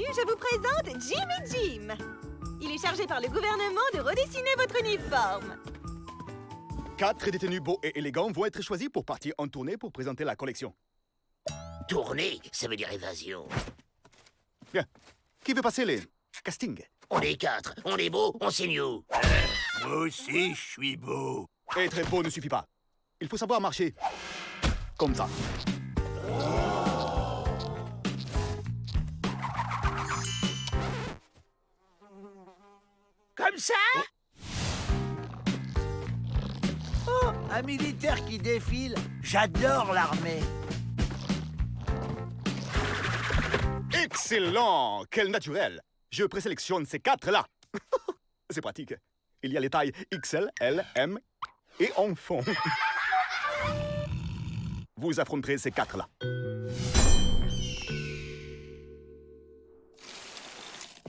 je vous présente Jim et Jim. Il est chargé par le gouvernement de redessiner votre uniforme. 4 détenus beaux et élégants vont être choisis pour partir en tournée pour présenter la collection. Tournée, ça veut dire évasion. Bien. Qui veut passer les castings? On est 4, on est beau, on signe où? Moi aussi, je suis beau. Être beau ne suffit pas. Il faut savoir marcher comme ça. Comme ça? Oh, un militaire qui défile. J'adore l'armée. Excellent! Quel naturel! Je présélectionne ces 4-là. C'est pratique. Il y a les tailles XL, L, M et en fond. Vous affronterez ces 4-là.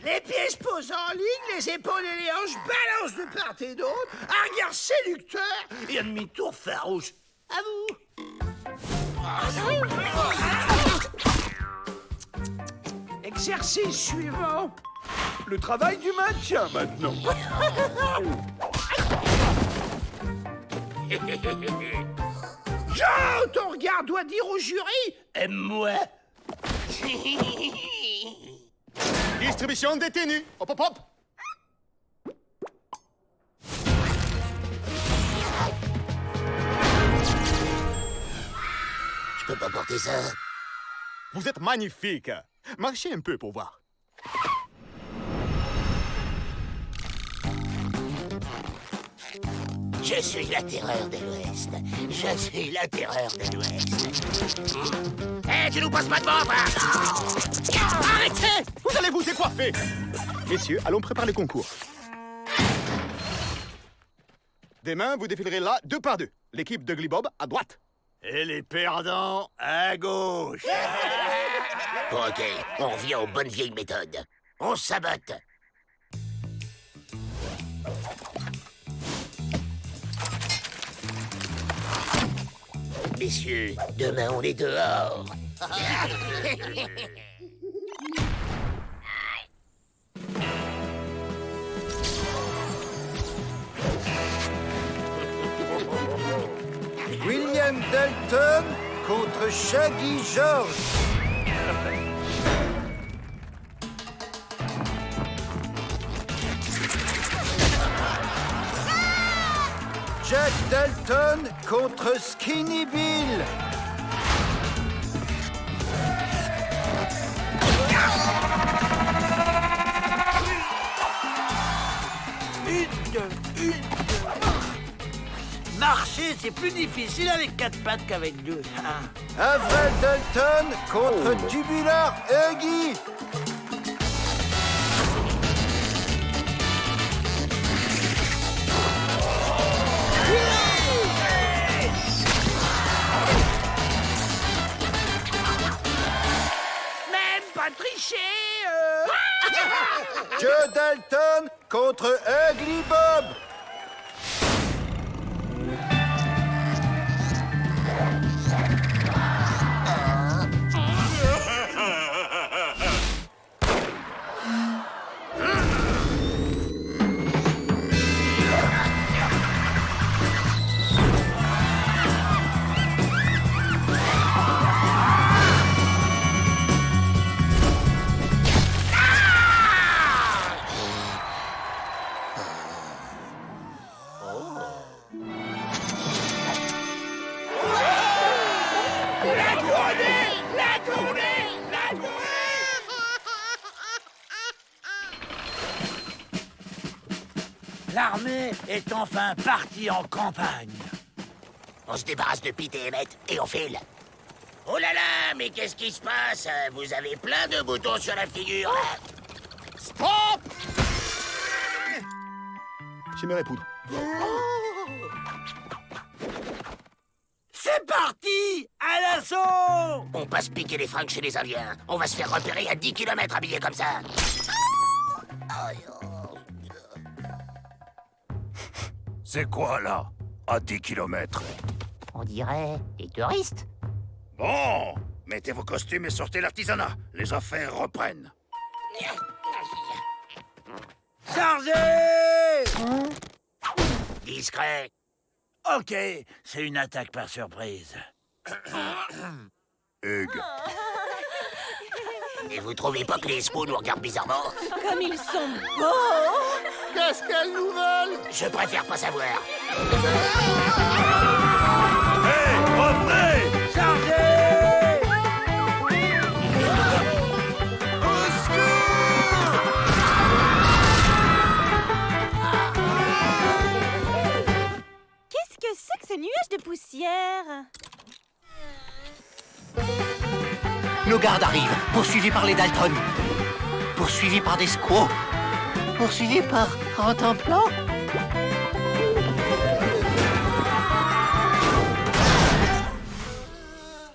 Les pieds se posent en ligne, les épaules et les hanches balancent de part et d'autre. Un regard séducteur et un demi-tour farouche. À vous. Exercice suivant. Le travail du maintien, maintenant. Jean, ton regard doit dire au jury, aime-moi. Distribution des tenues. Hop, hop, hop. Je peux pas porter ça. Vous êtes magnifique. Marchez un peu pour voir. Je suis la terreur de l'Ouest. Je suis la terreur de l'Ouest. Hé, tu nous passes pas devant, toi! Arrêtez! Vous allez vous décoiffer. Messieurs, allons préparer le concours. Demain, vous défilerez là 2 par 2. L'équipe de Glibob à droite. Et les perdants à gauche. Bon, ok, on revient aux bonnes vieilles méthodes. On sabote. Messieurs, demain on est dehors. William Dalton contre Shaggy George. Jack Dalton contre Skinny Bill. Marcher, c'est plus difficile avec 4 pattes qu'avec 2. Avril Dalton contre Tubular Huggy. Même pas tricher. Joe Dalton contre Ugly Bob. L'armée est enfin partie en campagne. On se débarrasse de Pete et Emmett et on file. Oh là là, mais qu'est-ce qui se passe? Vous avez plein de boutons sur la figure. Stop! J'aimerais poudre. C'est parti! À l'assaut! On passe piquer les fringues chez les Indiens. On va se faire repérer à 10 km habillés comme ça. C'est quoi, là? À 10 km. On dirait des touristes. Bon, mettez vos costumes et sortez l'artisanat. Les affaires reprennent. Chargez! Discret. Ok, c'est une attaque par surprise. Hugues, Et vous trouvez pas que les Spaux nous regardent bizarrement? Comme ils sont beaux! Qu'est-ce qu'elles nous veulent? Je préfère pas savoir. hey, revenez! Chargez! Au secours! Qu'est-ce que c'est que ce nuage de poussière? Nos gardes arrivent, poursuivis par les Dalton. Poursuivis par des squaws. Poursuivis par Rentemplant.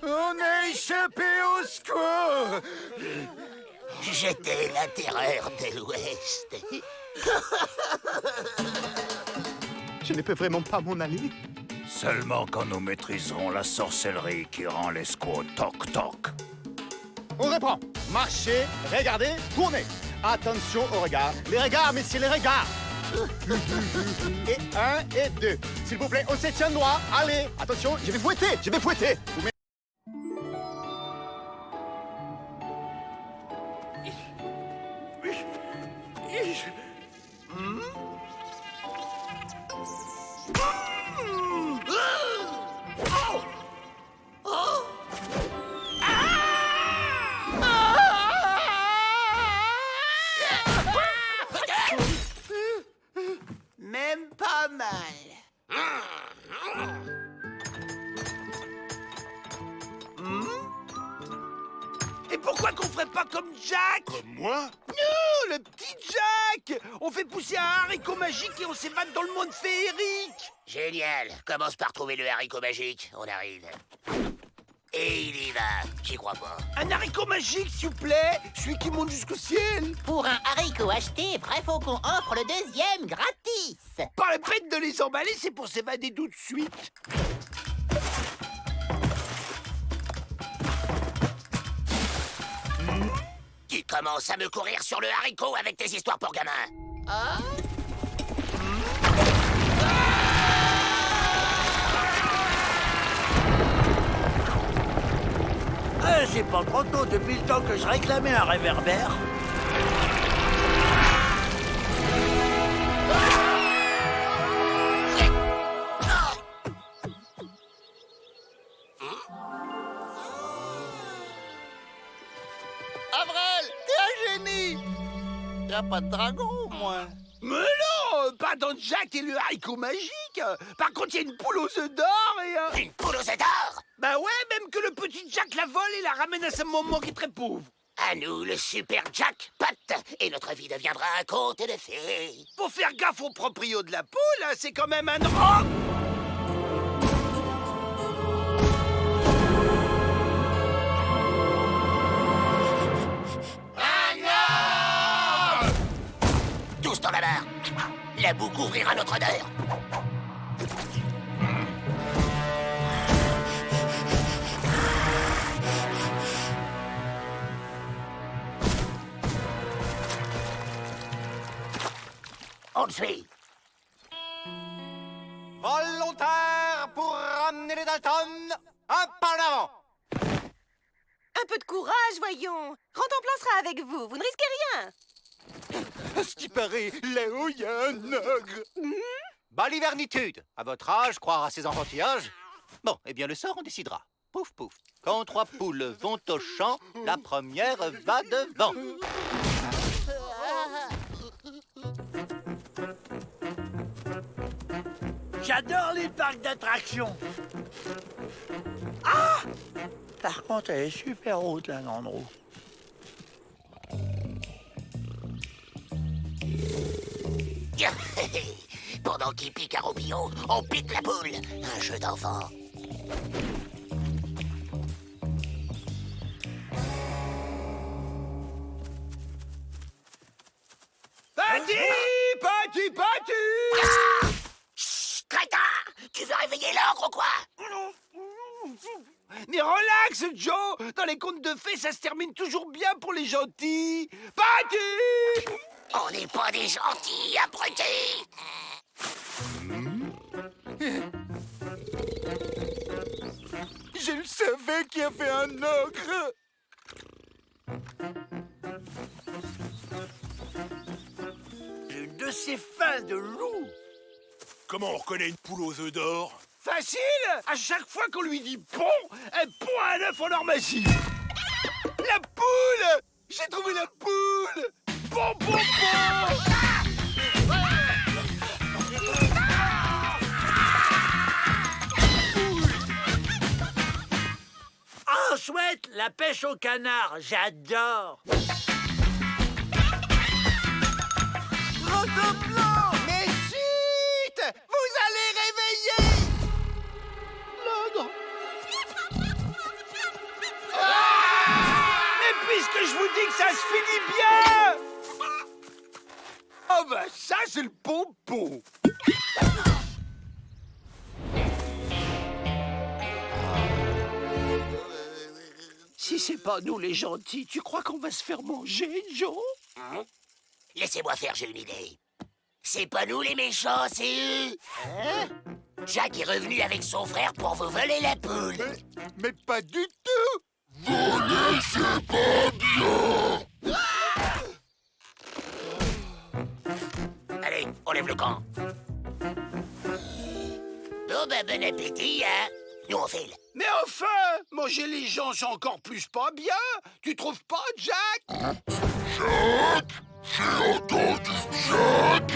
On a échappé au secours! J'étais la terreur de l'Ouest. Je ne peux vraiment pas m'en aller. Seulement quand nous maîtriserons la sorcellerie qui rend les squaws toc-toc. On reprend. Marchez, regardez, tournez. Attention au regard. Les regards, messieurs, les regards. Et 1 et 2. S'il vous plaît, on se tient droit. Allez, attention, je vais fouetter, je vais fouetter. Vous mettez- Même pas mal. Et pourquoi qu'on ferait pas comme Jack? Comme moi? Non, le petit Jack! On fait pousser un haricot magique et on s'évade dans le monde féerique! Génial. Commence par trouver le haricot magique. On arrive. Et il y va. J'y crois pas. Un haricot magique, s'il vous plaît! Celui qui monte jusqu'au ciel! Pour un haricot acheté, vrai faut qu'on offre le deuxième gratis. Pas la peine de les emballer, c'est pour s'évader tout de suite! Tu commences à me courir sur le haricot avec tes histoires pour gamins. C'est pas trop tôt depuis le temps que je réclamais un réverbère. Avril, t'es un génie! Y'a pas de dragon, au moins. Mais non, pas dans Jack et le haricot magique. Par contre, il y a une poule aux œufs d'or et Une poule aux œufs d'or? Bah ouais, même que le petit Jack la vole et la ramène à sa maman qui est très pauvre. À nous, le super jackpot, et notre vie deviendra un conte de fées. Faut faire gaffe au proprio de la poule, hein, c'est quand même un drap. Tous dans la barre. La boue couvrira notre odeur. On le suit. Volontaire pour ramener les Dalton. Un pas en avant. Un peu de courage, voyons. Rentemplant sera avec vous. Vous ne risquez rien. À ce qui paraît, là-haut, il y a un ogre. Balivernitude. À votre âge, croire à ces enfantillages. Bon, eh bien, le sort, on décidera. Pouf, pouf. Quand 3 poules vont au champ, la première va devant. J'adore les parcs d'attractions. Ah! Par contre, elle est super haute, la Landreau. Pendant qu'il pique un roupillon, on pique la poule. Un jeu d'enfant. Petit! Chut, crétin! Tu veux réveiller l'ogre ou quoi? Mais relax, Joe. Dans les contes de fées, ça se termine toujours bien pour les gentils. Party! On n'est pas des gentils, abrutis. Je le savais qu'il y avait un ogre. Une de ces fins de loup. Comment on reconnaît une poule aux œufs d'or? Facile! À chaque fois qu'on lui dit pont, elle pond un œuf en or magie. La poule! J'ai trouvé la poule! Pont, pont, pont! Oh, chouette! La pêche au canard, j'adore! Rotoplan! Mais chut! Vous allez réveiller l'ogre. Mais puisque je vous dis que ça se finit bien! Oh bah ça, c'est le pompon! Si c'est pas nous les gentils, tu crois qu'on va se faire manger, Joe? Laissez-moi faire, j'ai une idée. C'est pas nous les méchants, c'est eux. Jack est revenu avec son frère pour vous voler la poule. Mais pas du tout. Allez, on lève le camp. Bon, ben, bon appétit, hein. Nous, on file. Mais enfin, manger les gens, c'est encore plus pas bien. Tu trouves pas, Jack? J'ai entendu Jack.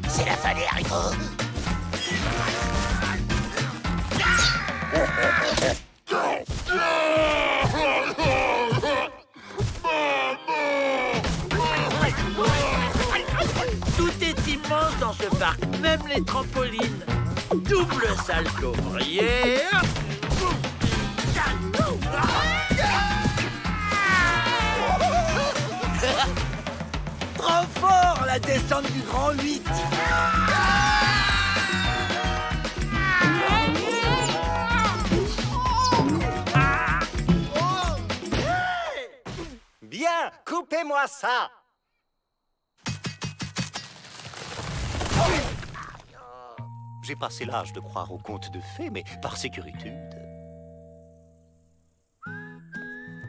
C'est la fin des haricots. Tout est immense dans ce parc, même les trampolines. Double salto arrière. Trop fort, la descente du grand 8. Bien, coupez-moi ça. J'ai passé l'âge de croire aux contes de fées, mais par sécurité.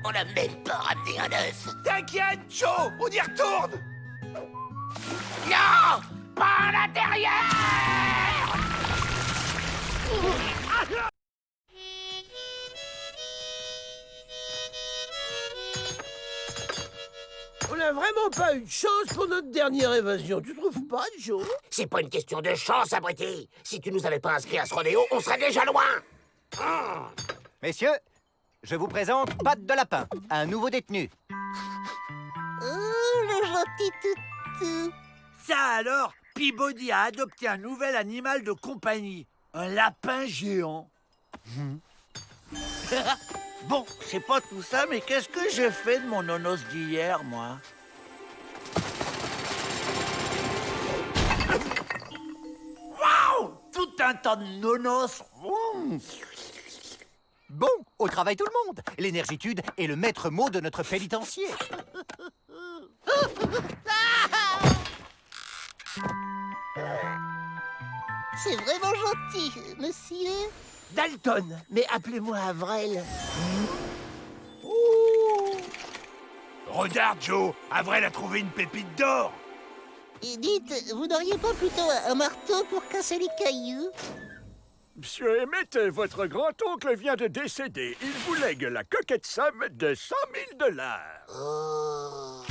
On n'a même pas ramené un œuf. T'inquiète, Joe, on y retourne. Non! Pas à l'intérieur! On n'a vraiment pas eu de chance pour notre dernière évasion, tu trouves pas, Joe? C'est pas une question de chance, abruti. Si tu nous avais pas inscrits à ce rodéo, on serait déjà loin. Messieurs, je vous présente Pat de Lapin, un nouveau détenu. Le gentil toutou. Ça alors, Peabody a adopté un nouvel animal de compagnie, un lapin géant. Bon, c'est pas tout ça, mais qu'est-ce que j'ai fait de mon nonos d'hier, moi? Waouh! Tout un tas de nonos. Bon, au travail tout le monde. L'énergitude est le maître mot de notre pénitencier. C'est vraiment gentil, monsieur. Dalton, mais appelez-moi Avril. Regarde, Joe. Avril a trouvé une pépite d'or. Et dites, vous n'auriez pas plutôt un marteau pour casser les cailloux? Monsieur Emmett, votre grand-oncle vient de décéder. Il vous lègue la coquette somme de 100 000 $. Oh.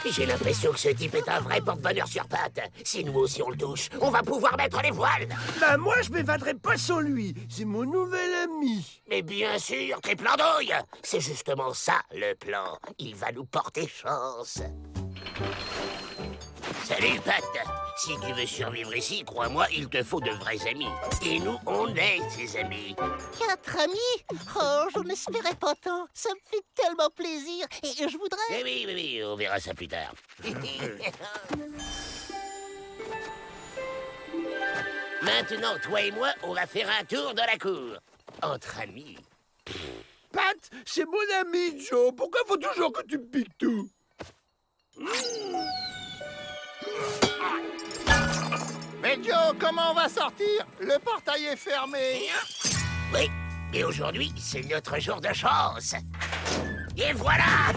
J'ai l'impression que ce type est un vrai porte-bonheur sur pattes. Si nous aussi on le touche, on va pouvoir mettre les voiles. Ben moi, je m'évaderai pas sans lui. C'est mon nouvel ami. Mais bien sûr, triple andouille. C'est justement ça, le plan. Il va nous porter chance. Salut, Pat. Si tu veux survivre ici, crois-moi, il te faut de vrais amis. Et nous, on est ses amis. 4 amis? Oh, je n'espérais pas tant. Ça me fait tellement plaisir. Et je voudrais... Eh oui, oui, oui, on verra ça plus tard. Maintenant, toi et moi, on va faire un tour de la cour. Entre amis. Pat, c'est mon ami, Joe. Pourquoi faut toujours que tu me piques tout? Mais Joe, comment on va sortir? Le portail est fermé. Oui, mais aujourd'hui, c'est notre jour de chance. Et voilà.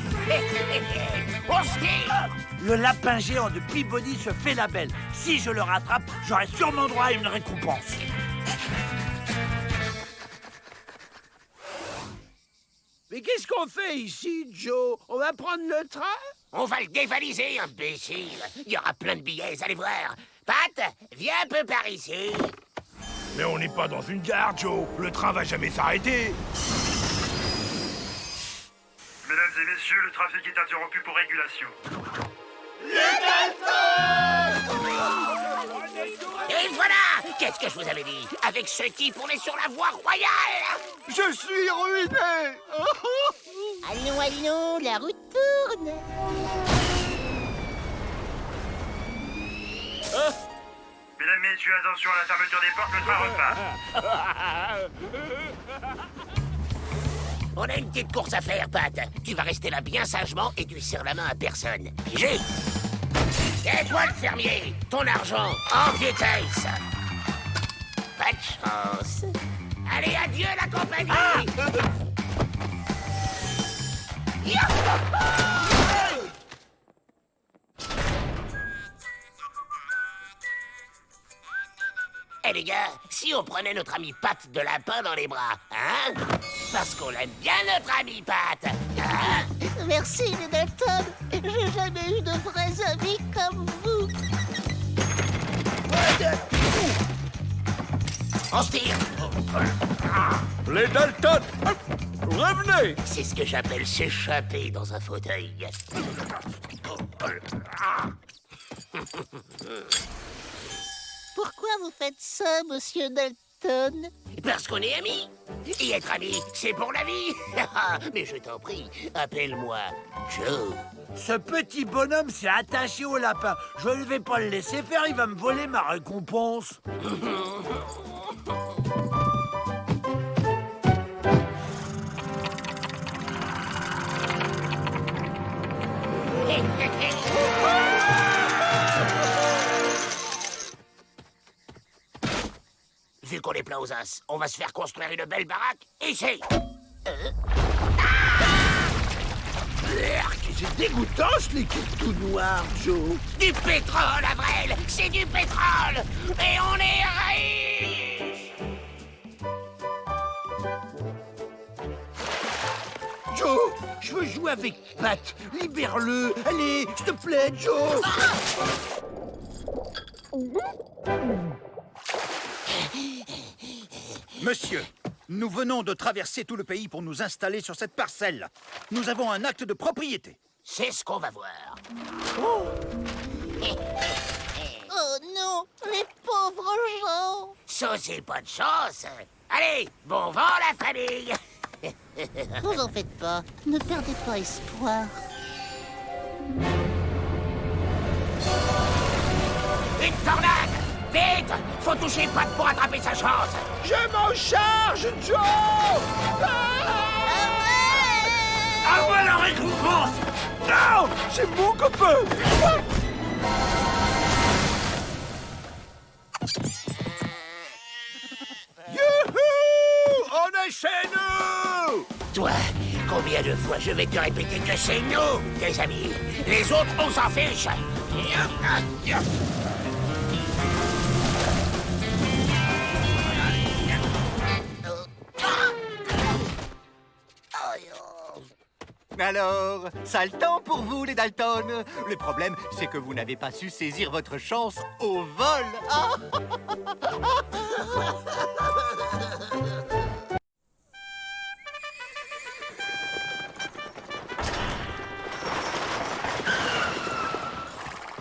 On se tire. Le lapin géant de Peabody se fait la belle. Si je le rattrape, j'aurai sûrement droit à une récompense. Mais qu'est-ce qu'on fait ici, Joe? On va prendre le train? On va le dévaliser, imbécile. Il y aura plein de billets, allez voir. Pat, viens un peu par ici. Mais on n'est pas dans une gare, Joe. Le train va jamais s'arrêter. Mesdames et messieurs, le trafic est interrompu pour régulation. Et voilà. Qu'est-ce que je vous avais dit? Avec ce type, on est sur la voie royale. Je suis ruiné. Allons, allons, la route tourne. Mesdames, messieurs, attention à la fermeture des portes, le train repart. On a une petite course à faire, Pat. Tu vas rester là bien sagement et tu serres la main à personne. J'ai. Et toi, le fermier, ton argent en vitesse. Pas de chance. Allez, adieu la compagnie. Eh les gars, si on prenait notre ami Pat de lapin dans les bras, hein? Parce qu'on aime bien notre ami Pat, hein? Merci, les Dalton. J'ai jamais eu de vrais amis comme vous. On se tire. Les Dalton, revenez. C'est ce que j'appelle s'échapper dans un fauteuil. Pourquoi vous faites ça, monsieur Dalton? Parce qu'on est amis. Et être ami, c'est pour la vie. Mais je t'en prie, appelle-moi Joe. Ce petit bonhomme s'est attaché au lapin. Je ne vais pas le laisser faire, il va me voler ma récompense. Vu qu'on est plein aux as, on va se faire construire une belle baraque ici. C'est dégoûtant, ce liquide tout noir, Joe. Du pétrole, Avril, c'est du pétrole. Et on est riche. Joe, je veux jouer avec Pat. Libère-le. Allez, s'il te plaît, Joe. Monsieur, nous venons de traverser tout le pays pour nous installer sur cette parcelle. Nous avons un acte de propriété. C'est ce qu'on va voir. Oh non, les pauvres gens. Ça, c'est pas de chance. Allez, bon vent, la famille. Vous en faites pas, ne perdez pas espoir. Une tornade. Vite, faut toucher Pat pour attraper sa chance. Je m'en charge, Joe. À moi la récompense. Non, c'est mon copain. Youhou! On est chez nous! Toi, combien de fois je vais te répéter que c'est nous, tes amis. Les autres, on s'en fiche. Alors, sale temps pour vous, les Dalton. Le problème, c'est que vous n'avez pas su saisir votre chance au vol. Ah!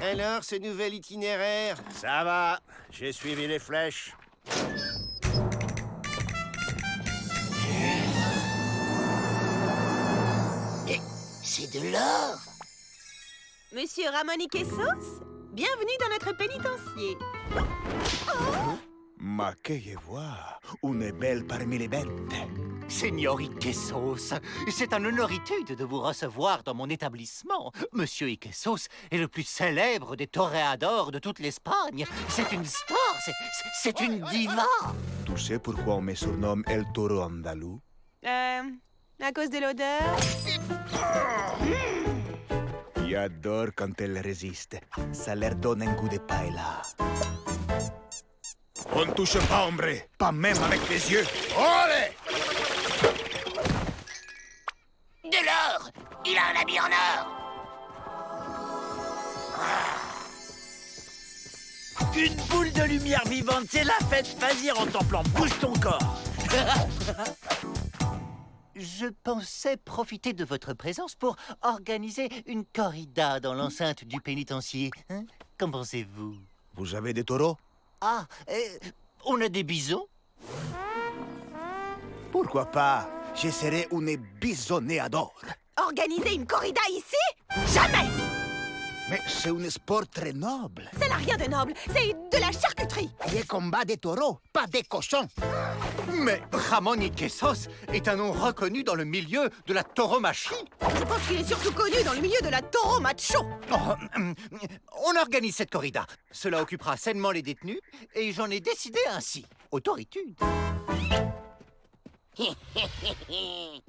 Alors, ce nouvel itinéraire? Ça va, j'ai suivi les flèches. Mais c'est de l'or. Monsieur Ramon Quesos, bienvenue dans notre pénitencier. Ma que je vois, une belle parmi les bêtes. Señor Iquesos, c'est un honneur-itude de vous recevoir dans mon établissement. Monsieur Iquesos est le plus célèbre des toréadors de toute l'Espagne. C'est une star, c'est une diva. Tu sais pourquoi on me surnomme El Toro Andalou? À cause de l'odeur? J'adore quand elle résiste. Ça leur donne un goût de paella. On ne touche pas, hombre. Pas même avec les yeux. Allez! De l'or. Il a un habit en or. Une boule de lumière vivante, c'est la fête. Vas-y, Rentemplant, bouge ton corps. Je pensais profiter de votre présence pour organiser une corrida dans l'enceinte du pénitencier. Hein? Qu'en pensez-vous? Vous avez des taureaux? Ah, on a des bisons? Pourquoi pas? Je serai une bisonnéador. Organiser une corrida ici? Jamais! Mais c'est un sport très noble. Ça n'a rien de noble, c'est de la charcuterie. Les combats des taureaux, pas des cochons. Mais Ramon Iquesos est un nom reconnu dans le milieu de la tauromachie. Je pense qu'il est surtout connu dans le milieu de la taureau macho. On organise cette corrida. Cela occupera sainement les détenus et j'en ai décidé ainsi. Autoritude.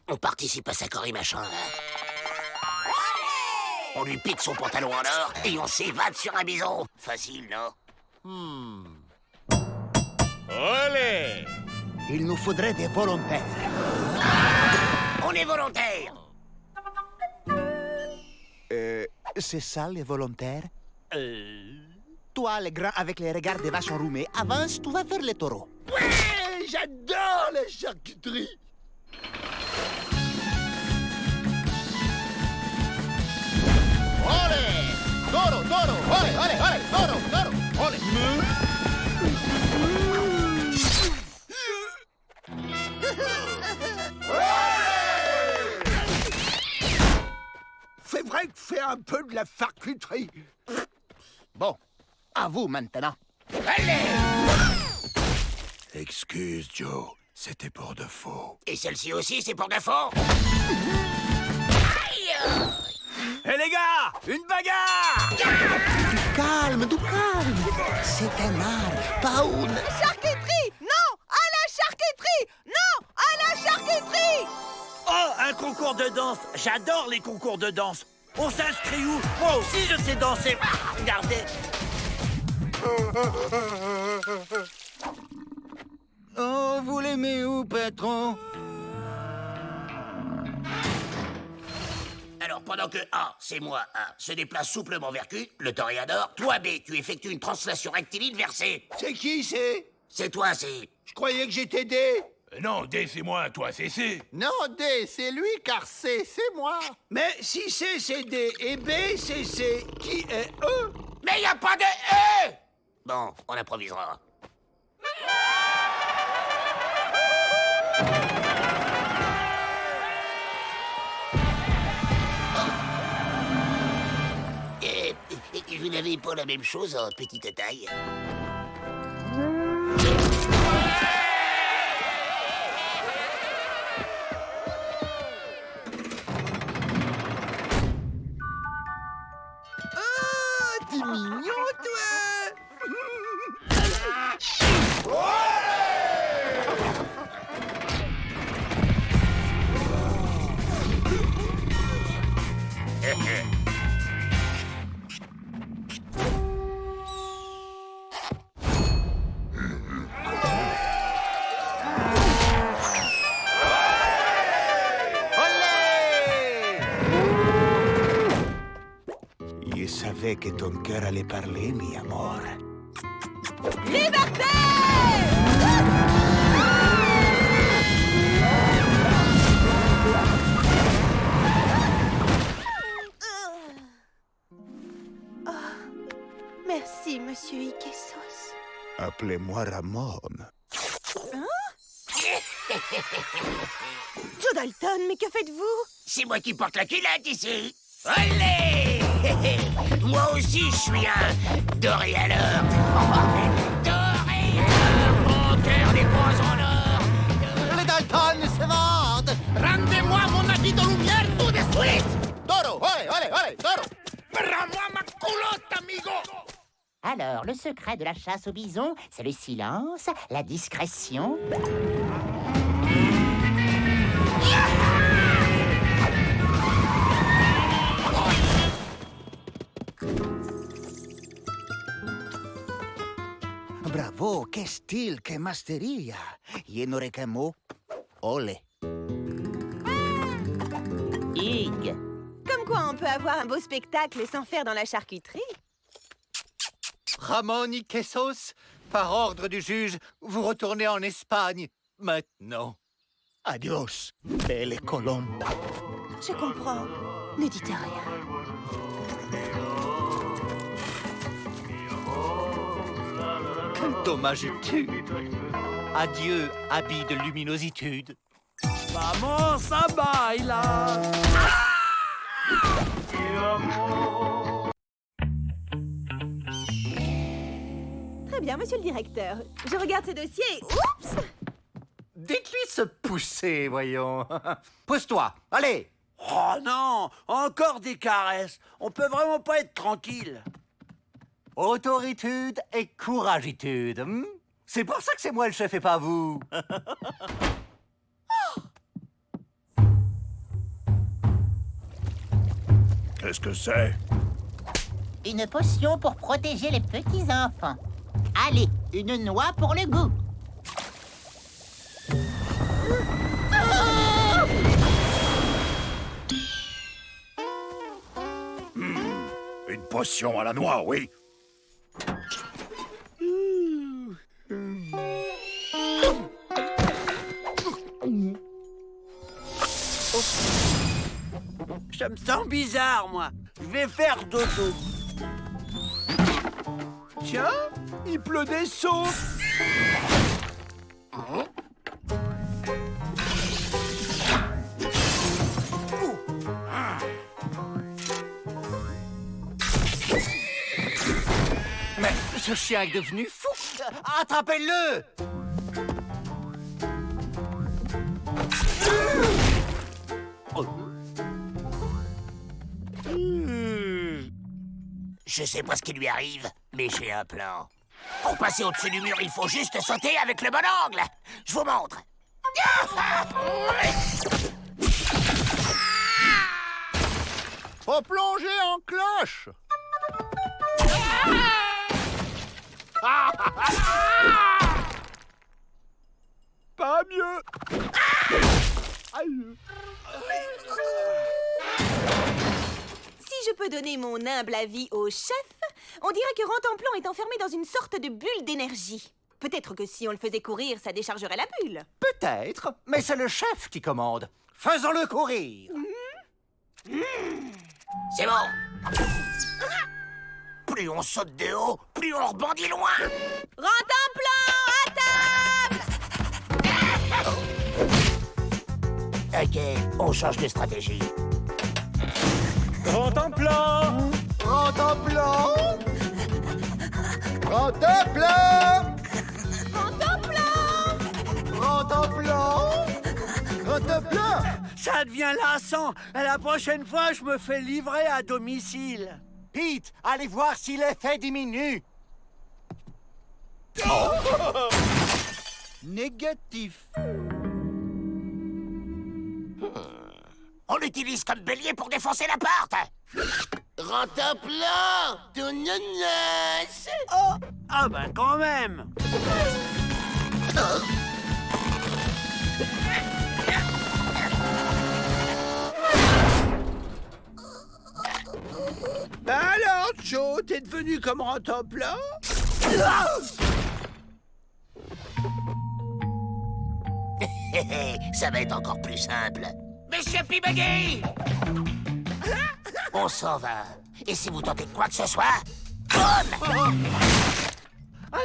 On participe à sa corrimachin. On lui pique son pantalon en or et on s'évade sur un bison. Facile, non? Allez! Il nous faudrait des volontaires. On est volontaire. C'est ça, les volontaires? Toi, le grand avec les regards des vaches enrhumées, avance, tu vas faire les taureaux. Ouais, j'adore la charcuterie. Allez! Toro, toro! Allez, allez, allez! Toro, toro! Allez! C'est vrai que fais un peu de la charcuterie. Bon, à vous maintenant. Allez! Excuse, Joe, c'était pour de faux. Et celle-ci aussi, c'est pour de faux. Hé les gars, une bagarre! Calme, du calme. C'est un art, pas une... Charcuterie! Non! À la charcuterie! Non! À la charcuterie! Oh, un concours de danse. J'adore les concours de danse. On s'inscrit où? Moi aussi, je sais danser. Ah, regardez. Oh, vous l'aimez où, patron? Alors, pendant que A, c'est moi, A, se déplace souplement vers Q, le toréador, toi, B, tu effectues une translation rectiligne vers C. C'est qui, c'est? C'est toi, C. Je croyais que j'étais D. Non, D, c'est moi, toi, c'est C. Non, D, c'est lui, car C, c'est moi. Mais si C, c'est D et B, c'est C, qui est E? Mais y a pas de E! Bon, on improvisera. Vous n'avez pas la même chose en petite taille? Ah, t'es mignon, toi! Je savais que ton cœur allait parler, mi amor. Liberté! Merci, monsieur Ikessos. Appelez-moi Ramon. Joe Dalton, mais que faites-vous? C'est moi qui porte la culotte ici. Allez! Moi aussi, je suis un doré à l'or. Doré à l'or, mon cœur des poisons d'or. Les Dalton se vendent. Rendez-moi mon habit de lumière tout de suite. Toro, allez, Toro. Rends-moi ma culotte, amigo. Alors, le secret de la chasse au bison, c'est le silence, la discrétion. Bravo, qué style, qué masteria. Y no recamo. Ole. Hugues. Comme quoi on peut avoir un beau spectacle sans faire dans la charcuterie. Ramon y Quesos, par ordre du juge, vous retournez en Espagne. Maintenant. Adios, belle colomba. Je comprends. Ne dites rien. Quelle dommagitude. Adieu, habit de luminositude. Vamos a bailar. Très bien, monsieur le directeur. Je regarde ce dossier. Oups! Dites-lui se pousser, voyons. Pousse-toi, allez. Oh non, encore des caresses. On peut vraiment pas être tranquille. Autoritude et couragitude. C'est pour ça que c'est moi le chef et pas vous. Qu'est-ce que c'est? Une potion pour protéger les petits-enfants. Allez, une noix pour le goût. Une potion à la noix, oui. Je me sens bizarre, moi. Je vais faire dodo. Tiens, il pleut des sauces. Mais ce chien est devenu fou. Attrapez-le. Je sais pas ce qui lui arrive, mais j'ai un plan. Pour passer au-dessus du mur, il faut juste sauter avec le bon angle. Je vous montre. Faut plonger en cloche. Pas mieux. Si je peux donner mon humble avis au chef, on dirait que Rantanplan est enfermé dans une sorte de bulle d'énergie. Peut-être que si on le faisait courir, ça déchargerait la bulle. Peut-être, mais c'est le chef qui commande. Faisons-le courir. C'est bon. Plus on saute de haut, plus on rebondit loin. Rantanplan, à table! Ok, on change de stratégie. Rantanplan. Rantanplan. Rantanplan. Rantanplan. Rantanplan. Ça devient lassant. La prochaine fois, je me fais livrer à domicile. Pete, allez voir si l'effet diminue. Négatif. On l'utilise comme bélier pour défoncer la porte. Rantanplan, ton ananas. Oh, ah ben quand même. Alors, Joe, t'es devenu comme Rantanplan? Ça va être encore plus simple. Monsieur Pibagay! On s'en va. Et si vous tentez quoi que ce soit,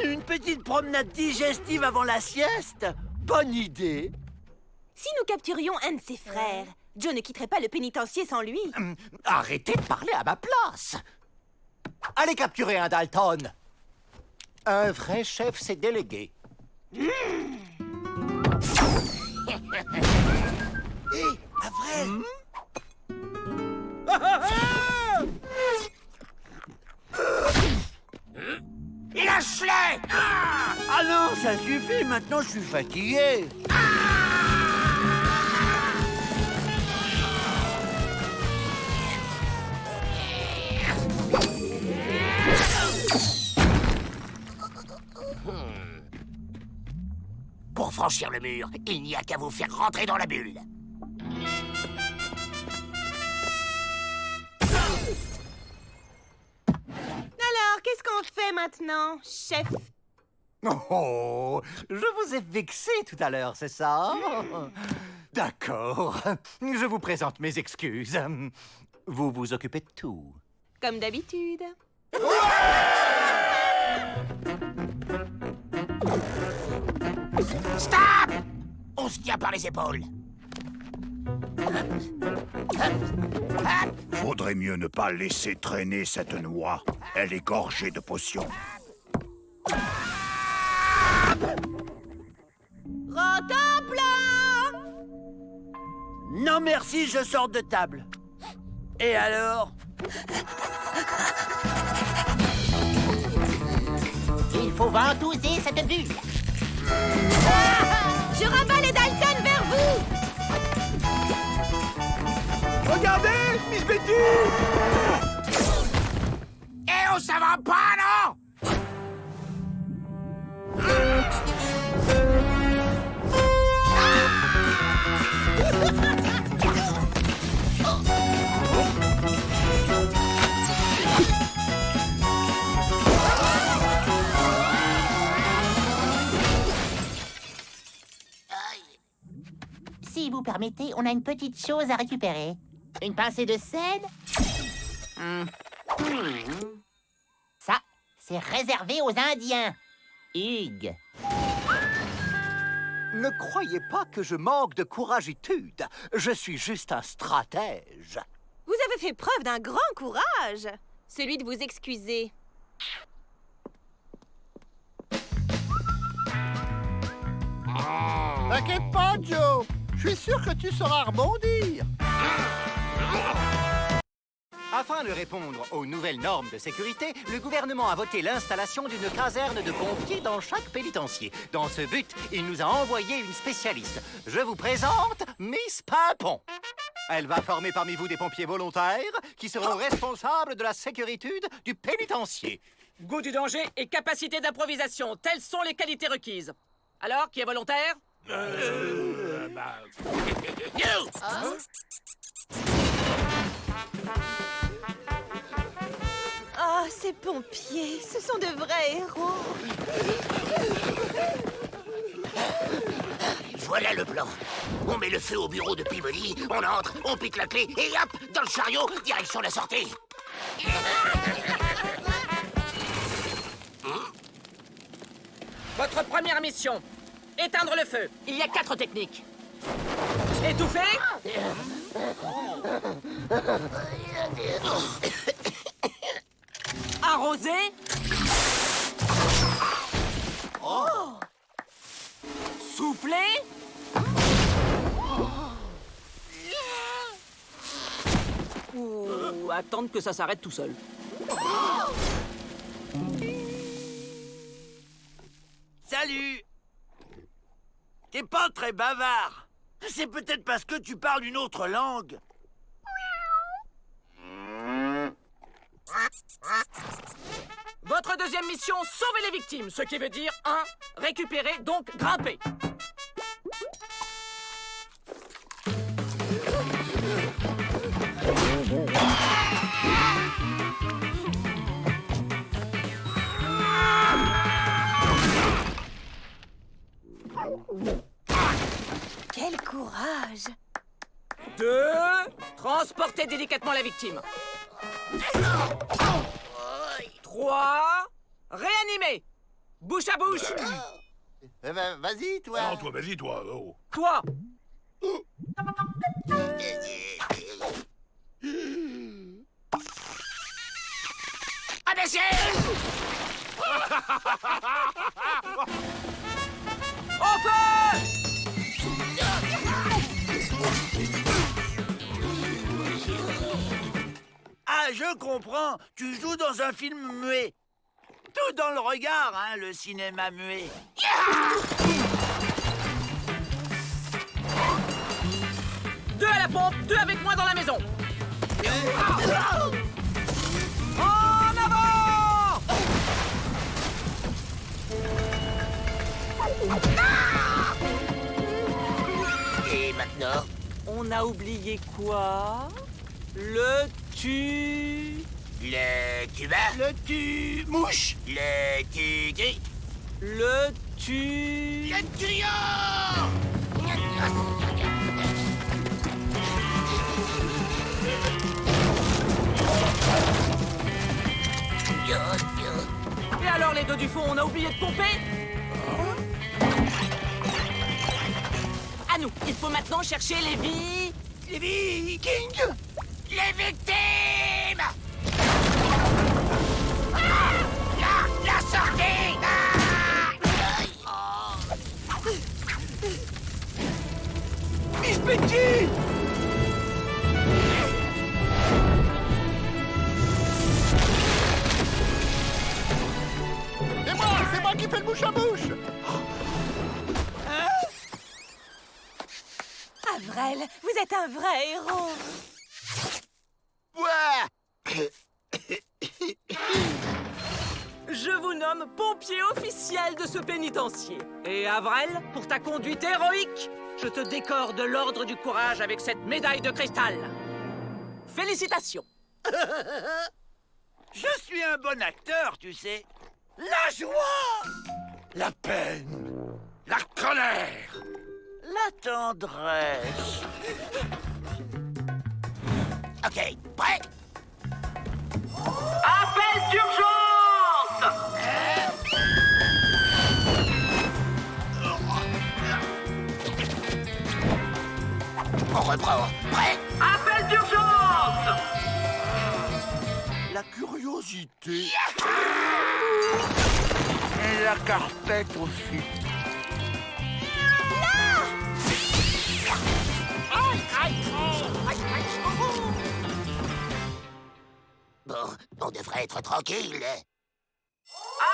Une petite promenade digestive avant la sieste? Bonne idée. Si nous capturions un de ses frères, Joe ne quitterait pas le pénitencier sans lui. Arrêtez de parler à ma place. Allez capturer un Dalton. Un vrai chef s'est délégué. Pas vrai? Lâche-les! Ah non, ça suffit, maintenant je suis fatigué. Pour franchir le mur, il n'y a qu'à vous faire rentrer dans la bulle. Alors, qu'est-ce qu'on fait maintenant, chef? Oh, je vous ai vexé tout à l'heure, c'est ça? D'accord. Je vous présente mes excuses. Vous vous occupez de tout. Comme d'habitude. Stop! On se tient par les épaules. Vaudrait mieux ne pas laisser traîner cette noix. Elle est gorgée de potions. Rotin-plat! Non merci, je sors de table. Et alors? Il faut ventouser cette bulle. Je rabats les Dalton vers vous! Regardez, Miss Betty! Eh oh, ça va pas, non? Si vous permettez, on a une petite chose à récupérer. Une pincée de sel. Ça, c'est réservé aux Indiens. Hugues. Ne croyez pas que je manque de couragitude. Je suis juste un stratège. Vous avez fait preuve d'un grand courage. Celui de vous excuser. T'inquiète pas, Joe. Je suis sûr que tu sauras rebondir. Afin de répondre aux nouvelles normes de sécurité, le gouvernement a voté l'installation d'une caserne de pompiers dans chaque pénitencier. Dans ce but, il nous a envoyé une spécialiste. Je vous présente Miss Pimpon. Elle va former parmi vous des pompiers volontaires qui seront responsables de la sécurité du pénitencier. Goût du danger et capacité d'improvisation, telles sont les qualités requises. Alors, qui est volontaire? Oh, ces pompiers, ce sont de vrais héros. Voilà le plan. On met le feu au bureau de Peabody, on entre, on pique la clé et hop, dans le chariot, direction la sortie. Votre première mission, éteindre le feu. Il y a 4 techniques. Étouffer. Arroser. Souffler. Ou attendre que ça s'arrête tout seul. Salut! T'es pas très bavard. C'est peut-être parce que tu parles une autre langue. Votre deuxième mission, sauver les victimes. Ce qui veut dire 1. Récupérer, donc grimper. Quel courage! 2. Transporter délicatement la victime. 3. 3, réanimer. Bouche à bouche. Vas-y, toi. Non, toi, vas-y, toi. Oh. Toi. Imbécile! Au feu! Ah, je comprends. Tu joues dans un film muet. Tout dans le regard, hein, le cinéma muet. Deux à la pompe, 2 avec moi dans la maison. En avant! Et maintenant? On a oublié quoi? Le tu... Le tuba? Le tu-mouche. Le tu-gris? Le tu... Le tuyau! Et alors les deux du fond, on a oublié de pomper? À nous, il faut maintenant chercher les vies... Les Vikings! Les victimes! La sortie! Miss Betty! C'est moi qui fais le bouche à bouche. Avrel, vous êtes un vrai héros. Je vous nomme pompier officiel de ce pénitencier. Et Avrel, pour ta conduite héroïque, je te décore de l'ordre du courage avec cette médaille de cristal. Félicitations. Je suis un bon acteur, tu sais. La joie, La peine. La colère. la tendresse. OK, prêt? Appel d'urgence! On reprend. Prêt? Appel d'urgence! La curiosité. Et la carpette aussi. Bon, on devrait être tranquille.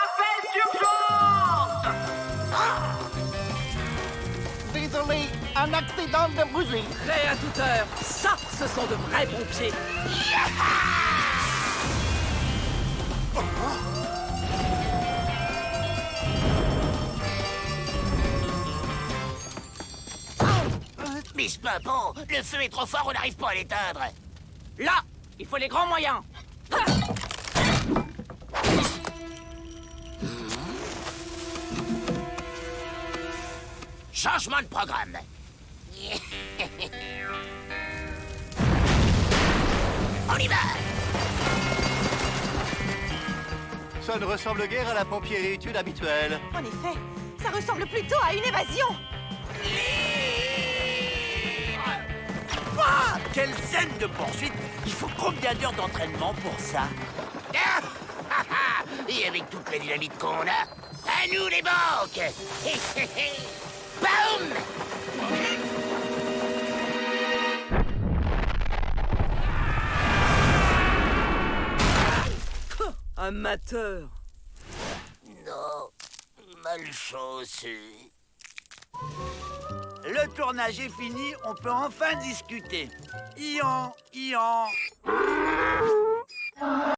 Appel d'urgence! Désolé, un accident de bougie. Prêt à toute heure. Ça, ce sont de vrais pompiers. Miss Pimpon, le feu est trop fort, on n'arrive pas à l'éteindre. Là, il faut les grands moyens. Changement de programme. On y va. Ça ne ressemble guère à la pompiéritude habituelle. En effet, ça ressemble plutôt à une évasion. Ah, quelle scène de poursuite! Il faut combien d'heures d'entraînement pour ça? Et avec toute la dynamite qu'on a, à nous les banques. Boum! Amateur. Non, malchaussé. Le tournage est fini, on peut enfin discuter. Ian, Ian.